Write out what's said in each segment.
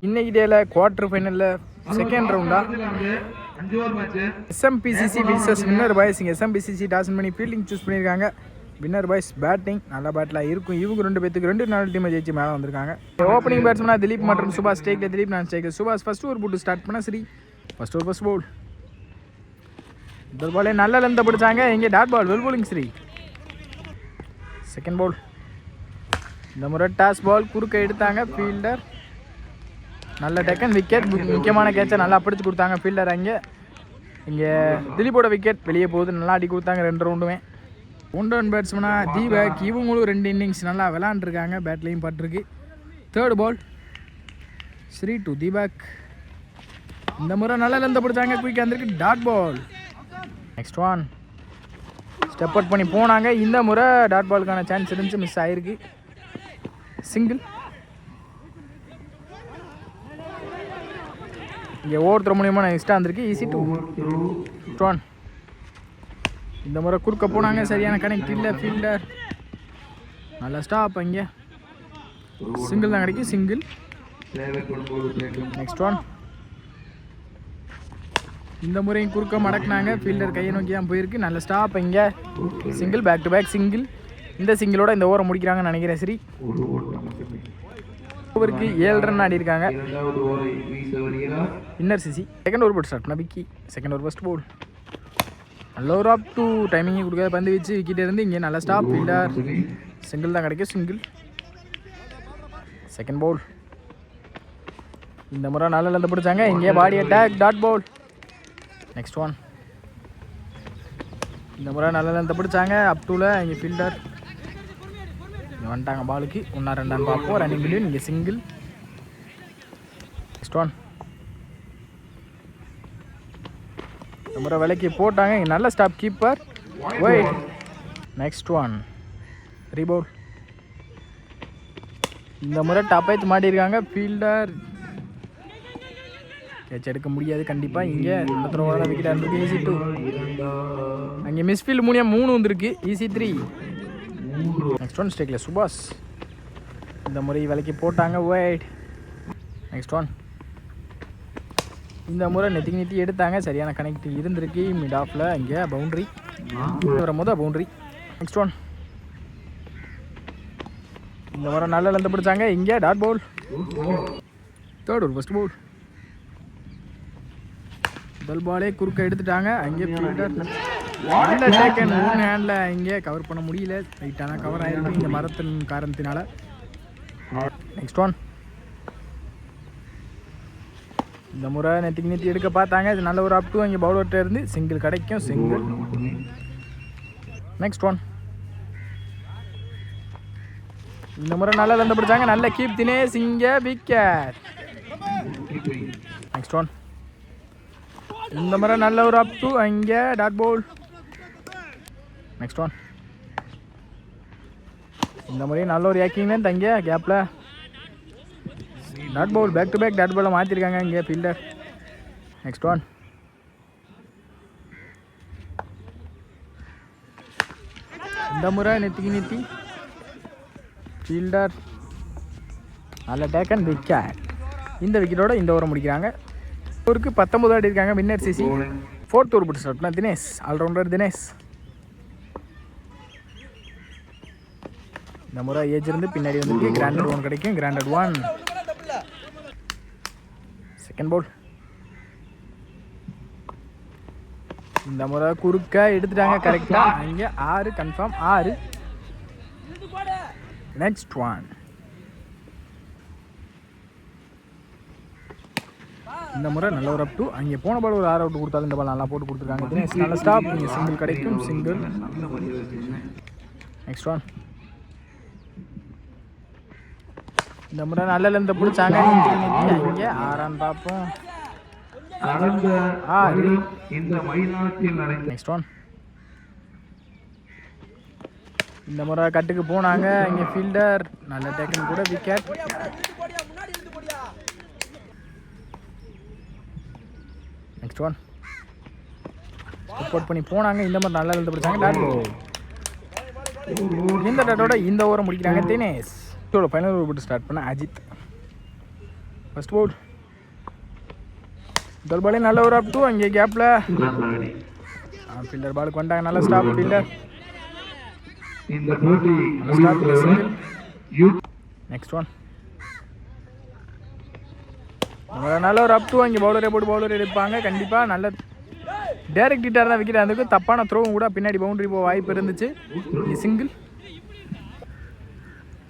இன்னைக்கு டேல quarter ஃபைனலில் second ரவுண்டா எஸ்எம்பிசிசி விசஸ் வின்னர் பாய்ஸ். இங்கே எஸ்எம்பிசிசி டாஸ் பண்ணி ஃபீல்டிங் சூஸ் பண்ணியிருக்காங்க. வின்னர் பாய்ஸ் பேட்டிங் நல்ல பேட்டில் இருக்கும். இவங்க 2 பேத்துக்கு 2 டீமை ஜெயிச்சு மேலே வந்திருக்காங்க. ஓப்பனிங் பேட்ஸ்மேனா திலீப் மற்றும் சுபாஷ் ஸ்டேக்கில். திலீப் நான் ஸ்டேக்கில். சுபாஷ் ஃபர்ஸ்ட் ஓவர் போட்டு ஸ்டார்ட் பண்ண சரி. First over first ball. முதல் பாலே நல்ல லென்த்தை பிடிச்சாங்க. இங்கே டாட் பால் வெல் போலிங் சரி. செகண்ட் பால் இந்த முறை டாஸ் பால் குறுக்க எடுத்தாங்க. ஃபீல்டர் நல்ல டெக்கன் விக்கெட். முக்கியமான கேட்சை நல்லா பிடிச்சி கொடுத்தாங்க ஃபீல்டர். இங்கே திலீப்போட விக்கெட் வெளியே போகுது. நல்லா அடி கொடுத்தாங்க 2 ரவுண்டுமே. ஒன் பேட்ஸ்மேனா தீபக். இவங்களும் 2 இன்னிங்ஸ் நல்லா விளாண்டுருக்காங்க. பேட்லேயும் பட்டிருக்கு. தேர்ட் பால் 3-2 தீபக். இந்த முறை நல்லா லென்த்தை பிடிச்சாங்க. குயிக்காக இருந்திருக்கு. Dot ball. Next one step out பண்ணி போனாங்க. இந்த முறை டாட் பாலுக்கான சான்ஸ் இருந்துச்சு, மிஸ் ஆகிருக்கு. சிங்கிள். இங்கே ஒவ்வொருத்தர் மூலியமாக நான் இஷ்டம் வந்திருக்கு. Easy two one. இந்த முறை குறுக்க போனாங்க. சரியான கனெக்ட் இல்லை. ஃபீல்டர் நல்லா ஸ்டாப். இங்கே சிங்கிள் தான் கிடைக்கும். சிங்கிள். நெக்ஸ்ட் ஒன் இந்த முறையும் குறுக்க மடக்குனாங்க. ஃபீல்டர் கையை நோக்கி தான் போயிருக்கு. நல்ல ஸ்டாப். இங்கே single. Back to back single. இந்த சிங்கிளோட இந்த ஓவரை முடிக்கிறாங்கன்னு நினைக்கிறேன். சரி, ஓவருக்கு 7 ரன் ஆடி இருக்காங்க. Inner CC. செகண்ட் ஓவர் போட்டு ஸ்டார்ட் பண்ண Vicky. Second over first Pavul. நல்ல ஒரு அப் டூ டைமிங் கொடுக்காத பந்து வச்சு விக்கிட்டே இருந்து இங்கே நல்ல ஸ்டாப். ஃபீல்டர் சிங்கிள் தான் கிடைக்கும். சிங்கிள். செகண்ட் பவுல் இந்த முறை நல்ல லென்த் பிடிச்சாங்க. இங்கே body attack. Dot ball. Next one இந்த முறை நல்ல லென்த்தை பிடிச்சாங்க. அப் டூவில் இங்கே ஃபீல்டர் வந்துட்டாங்க பாலுக்கு. 1-2 பார்ப்போம். ரன்னிங் பில்லியன். இங்கே சிங்கிள். நெக்ஸ்ட் ஒன் இந்த முறை விலைக்கு போட்டாங்க. இங்கே நல்ல stop. Keeper white. Next one ரீபவுல். இந்த முறை டாப் ஐத்து மாட்டியிருக்காங்க. ஃபீல்டர் கேட்ச் எடுக்க முடியாது கண்டிப்பாக. இங்கே நல்ல த்ரோவாக விக்கெட் இருந்திருக்கு. ஈஸி 2. அங்கே மிஸ்ஃபீல்டு மூலியம் 3 வந்திருக்கு. ஈஸி 3. நெக்ஸ்ட் ஒன் ஸ்டேக்கில் சுபாஷ். இந்த முறை விலைக்கு போட்டாங்க. ஒயிட். நெக்ஸ்ட் ஒன் இந்த முறை நெத்தி எடுத்தாங்க. சரியான கனெக்ட் இருந்திருக்கு. மிட் ஆஃபில் இங்கே பவுண்ட்ரி வரும்போது பவுண்ட்ரி. நெக்ஸ்ட் ஒன் இந்த முறை நல்ல லென்த்தை பிடிச்சாங்க. இங்கே டாட் பவுல். தேர்ட் ஒரு ஃபர்ஸ்ட் பவுல். முதல் பாலே குறுக்க எடுத்துட்டாங்க. அங்கே ஃபீல்டர் நல்ல டேக்கன். 1 ஹேண்டில் இங்கே கவர் பண்ண முடியல. ரைட்டான கவர் ஆகிருக்கு இந்த மரத்தின் காரணத்தினால. நெக்ஸ்ட் ஒன் இந்த முறை நெத்தி எடுக்க பார்த்தாங்க. இது நல்ல ஒரு அப் டூ. இங்கே பவுலர்கிட்ட இருந்து சிங்கிள் கிடைக்கும். சிங்கிள். நெக்ஸ்ட் ஒன் இந்த முறை நல்லா லென்த் பிடிச்சாங்க. நல்ல கீப் தினேஷ். இங்கே விக்கெட். நெக்ஸ்ட் ஒன் இந்த முறை நல்ல ஒரு அப் டூ. இங்கே டாட் பால். நெக்ஸ்ட் ஒன் இந்த முறை நல்ல ஒரு ஏக்கிங் தங்க கேப்பில் dot ball. Back to back dot பாலை மாற்றிருக்காங்க இங்கே ஃபீல்டர். நெக்ஸ்ட் ஒன் இந்த முறை நெத்தி ஃபீல்டர் நல்ல டேக்கன். விக்கெட். இந்த விக்கெட்டோட இந்த ஓவரை முடிக்கிறாங்க. ஓவருக்கு 19 ஆடி இருக்காங்க. Winner CC. 4th ஓவர் போட்டு ஸ்டார்ட் பண்ண தினேஷ். ஆல்ரவுண்டர் தினேஷ். இந்த முறை ஏஜ் இருந்து பின்னாடி வந்துருக்கு. கிராண்டட் 1 கிடைக்கும். கிராண்டட் 1. செகண்ட் பால் இந்த முறை குறுக்க எடுத்துட்டாங்க கரெக்டாக. இங்கே 6 கன்ஃபார்ம். 6. நெக்ஸ்ட் ஒன் இந்த முறை நல்ல ஒரு அப் டூ. அங்கே போன பால் ஒரு 6 அவுட் கொடுத்தாலும் இந்த பால் நல்லா போட்டு கொடுத்துருக்காங்க. தினேஷ் நல்ல ஸ்டாப். இங்கே சிங்கிள் கிடைக்கும். சிங்கிள். நெக்ஸ்ட் ஒன் இந்த முறை நல்ல லென்த்தை பிடிச்சாங்க. இங்கே 6 பார்ப்போம். 6. நெக்ஸ்ட் ஒன் இந்த முறை கட்டுக்கு போனாங்க. இங்கே ஃபீல்டர் நல்ல டேக்கன் கூட. விக்கெட். நெக்ஸ்ட் ஒன் சப்போர்ட் பண்ணி போனாங்க. இந்த மாதிரி நல்லா எழுத பிடிச்சாங்க. Dot ball. இந்த டாட்டோட இந்த ஓவரை முடிக்கிறாங்க தினேஷ். ஃபைனல் ஓவர் போட்டு ஸ்டார்ட் பண்ண அஜித். First ball. முதல் பாலே நல்ல ஒரு அப் டூ. அங்கே கேப்பில் ஃபீல்டர் பாலுக்கு வந்துட்டாங்க. நல்ல ஸ்டாப் ஃபீல்டர். Next one. நல்ல ஒரு அப் டூ. அங்கே பவுலரே போட்டு பவுலர் எடுப்பாங்க கண்டிப்பாக. நல்ல டேரக்ட் ஹிட்டாக தான் விக்கெட். அதுக்கு தப்பான த்ரோவும் கூட பின்னாடி பவுண்டரி போக வாய்ப்பு இருந்துச்சு. இங்கே சிங்கிள்.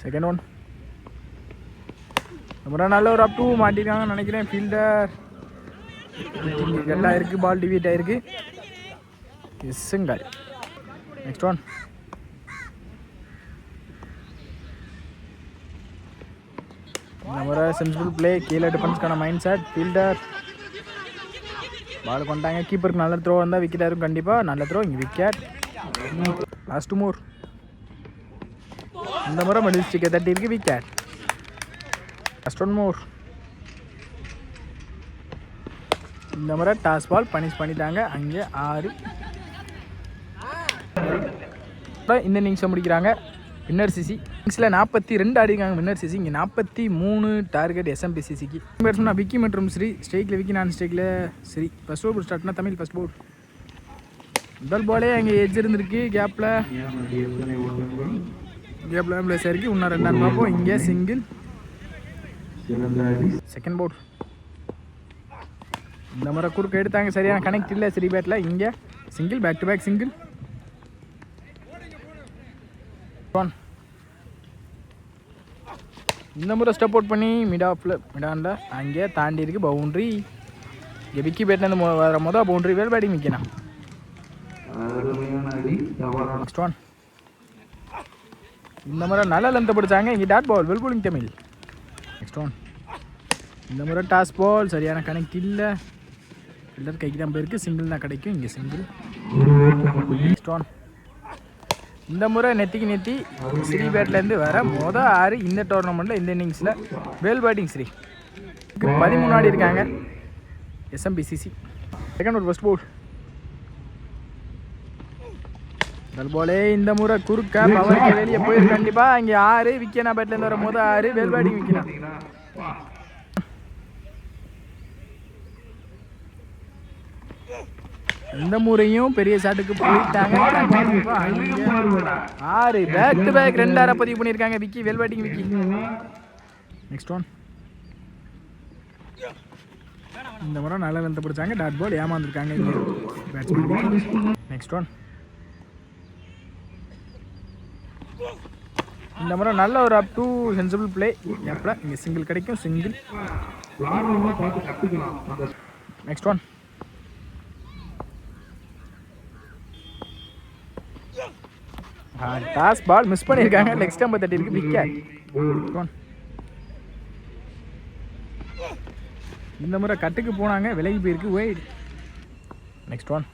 Second one. அப்புறம் நல்ல ஒரு அப் டூ மாட்டிருக்காங்கன்னு நினைக்கிறேன். ஃபீல்டர் கெட்டாக இருக்குது. பால் டிவிட் ஆகிருக்கு. சிங்கிள். Next one. இந்த முறை சென்சிபிள் பிளே. கீழே டிஃபென்ஸ்க்கான மைண்ட் செட். ஃபீல்டர் பால் கொண்டாங்க. கீப்பருக்கு நல்ல த்ரோ வந்தால் விக்கெட் ஆகும் கண்டிப்பாக. நல்ல த்ரோ. இங்கே விக்கெட். லாஸ்ட் மோர். இந்த முறை மிடில் ஸ்டிக்கை தட்டி இருக்கு. விக்கெட். Last one more. இந்த முறை டாஸ் பால் பனிஷ் பண்ணிட்டாங்க. அங்கே 6. இந்த இன்னிங்ஸை முடிக்கிறாங்க வின்னர் சிசி. இன்னிங்ஸில் 42 ஆடிருக்காங்க வின்னர் சிசி. இங்கே 43 டார்கெட் எஸ்எம்பிசிசிக்கு. பேட்ஸ்மேன் விக்கி மற்றும் ஸ்ரீ. ஸ்ட்ரைக்கில் விக்கி, நான் ஸ்ட்ரைக்கில் ஸ்ரீ. ஃபர்ஸ்ட் ஓவர் ஸ்டார்ட்னா தமிழ் ஃபர்ஸ்ட் பவுல். முதல் பாலே அங்கே எட்ஜ் இருந்திருக்கு. கேப்பில் பிளேஸ் ஆயிருக்கு. இன்னும் 2 ரன் பார்ப்போம். இங்கே சிங்கிள். செகண்ட் பவுல். இந்த முறை குறுக்க எடுத்தாங்க. சரியான கனெக்ட் இல்லை ஸ்ரீ பேட்டில். இங்கே single. Back to back single. One. இந்த முறை ஸ்டெப் அவுட் பண்ணி மிடானில் அங்கே தாண்டி இருக்குது பவுண்ட்ரி. இங்கே விக்கி பேட்லேருந்து வர மொதல் பவுண்ட்ரி. வேல் பேட்டிங் விற்கணும். Next one. இந்த முறை நல்ல லென்த்தை பிடிச்சாங்க. இங்கே dot ball. Well bowling Tamil. Next one. இந்த முறை டாஸ் பால். சரியான கனெக்ட் இல்லை. ஃபீல்டர் கைக்கு தான் போயிருக்கு. சிங்கிள் தான் கிடைக்கும். இங்கே சிங்கிள். Next one. இந்த முறை நெத்தி ஸ்ரீ பேட்லேருந்து வர மொதல் 6 இந்த டோர்னமெண்ட்டில். இந்த இன்னிங்ஸில் வேல் பேட்டிங் ஸ்ரீ 13 ஆடி இருக்காங்க எஸ்எம்பிசிசி. செகண்ட் ஒரு ஃபர்ஸ்ட் பவுல். முதல் பாலே இந்த முறை குறுக்க பவருக்கு வெளியே போயிருக்கு கண்டிப்பாக. இங்கே 6 விக்கெனா பேட்லேருந்து வர மொதல் 6 வேல் பேட்டிங் விக்கெனா. இந்த முறையும் பெரிய ஷாட்டுக்கு போயிட்டாங்க. 6 பேக் டு பேக் 2 6 பதிவு பண்ணியிருக்காங்க Vicky. Well batting Vicky. Next one. இந்த முறை நல்ல லென்த்தை பிடிச்சாங்க. டாட் பால். ஏமாந்துருக்காங்க இங்கே பேட்ஸ்மேன். Next one. இந்த முறை நல்ல ஒரு அப் டூ சென்சிபிள் பிளே. எப்பல இங்கே சிங்கிள் கிடைக்கும். Single. Next one. Toss ball miss பண்ணியிருக்காங்க. லெக் ஸ்டம்பை தட்டி இருக்கு. விக்கெட். இந்த முறை கட்டுக்கு போனாங்க. விலகி போயிருக்கு. Wide. Next one.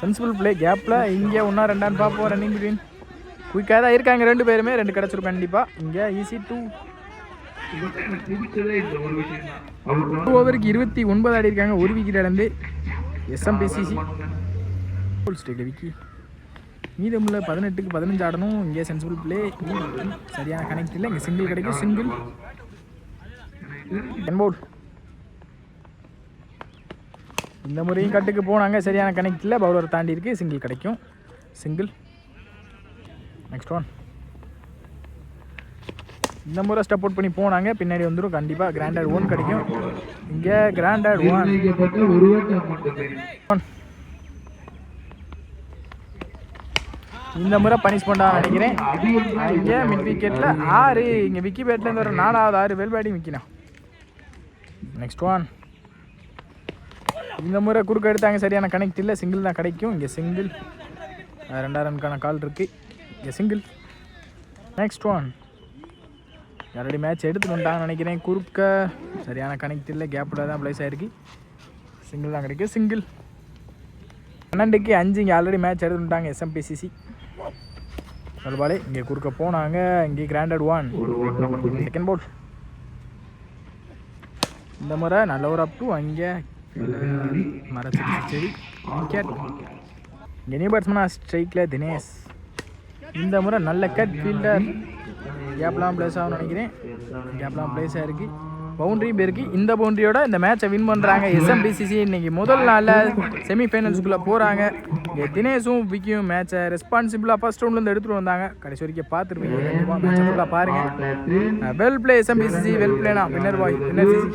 Sensible play. கேப்பில் இங்கே 1 2 ரன் பார்ப்போம். Running between. குயிக்காக தான் இருக்காங்க 2 பேருமே. 2 கிடச்சிருக்கும் கண்டிப்பாக. இங்கே ஈஸி 2. 2 ஓவருக்கு 29 ஆடி இருக்காங்க. 1 விக்கெட் இழந்து எஸ்எம்பிசிசி. ஃபுல் ஸ்டேக்கில் விக்கி. மீதமுள்ள 18க்கு 15 ஆடணும். இங்கே சென்சிபிள் பிளே. சரியான கனெக்ட் இல்லை. இங்கே சிங்கிள் கிடைக்கும். சிங்கிள். டென் பவுல். இந்த முறையும் கட்டுக்கு போனாங்க. சரியான கனெக்ட் இல்லை. பவுலர் தாண்டி இருக்கு. சிங்கிள் கிடைக்கும். சிங்கிள். Next one. இந்த முறை ஸ்டெப் அவுட் பண்ணி போனாங்க. பின்னாடி வந்துடும் கண்டிப்பாக. கிராண்டட் 1 கிடைக்கும். இங்கே கிராண்டட் 1. இந்த முறை பனிஷ் பண்ணா நினைக்கிறேன். இங்கே மிட் விக்கெட்டில் 6. இங்கே விக்கி பேட்லேருந்து வர 4வது 6 வெல் பேட்டிங் விற்கணும். Next one. இந்த முறை குறுக்க எடுத்தாங்க. சரியான கனெக்ட் இல்லை. சிங்கிள் தான் கிடைக்கும். இங்கே சிங்கிள். 2 ரன்னுக்கான கால் இருக்குது. இங்கே single. Next one. Already match எடுத்துட்டு வந்துட்டாங்கன்னு நினைக்கிறேன். குறுக்க சரியான கனெக்ட் இல்லை. கேப்பில் தான் ப்ளேஸ் ஆகிருக்கு. சிங்கிள் தான் கிடைக்கும். சிங்கிள். 12க்கு 5. இங்கே ஆல்ரெடி மேட்ச் எடுத்துட்டாங்க எஸ்எம்பிசிசி. ஒரு பாலே இங்கே குறுக்க போனாங்க. இங்கே கிராண்டட் 1. செகண்ட் பவுல். இந்த முறை நல்ல ஒரு அப் டூ. அங்கே மரச்செடி விக்கெட். இங்கே நியூ பேட்ஸ்மேனாக ஸ்ட்ரைக்கில் தினேஷ். இந்த முறை நல்ல கட். ஃபீல்டர் கேப்லாம் ப்ளேஸ் ஆகும்னு நினைக்கிறேன். கேப்லாம் ப்ளேஸ் ஆகிருக்கு. பவுண்ட்ரியும் போயிருக்கு. இந்த பவுண்ட்ரியோட இந்த மேட்சை வின் பண்ணுறாங்க எஸ்எம்பிசிசி. இன்றைக்கி முதல் நாளில் செமிஃபைனல்ஸ்குள்ளே போகிறாங்க. இங்கே தினேஷும் விக்கியும் மேட்சை ரெஸ்பான்சிபிளாக ஃபர்ஸ்ட் ரவுண்ட்லேருந்து எடுத்துகிட்டு வந்தாங்க. கடைசி வரைக்கும் பார்த்துருப்பீங்க. கண்டிப்பாக மேட்சை ஃபுல்லாக பாருங்கள். வெல் பிளே எஸ்எம்பிசிசி, வெல் பிளேனா வின்னர் பாய், வின்னர் சிசி.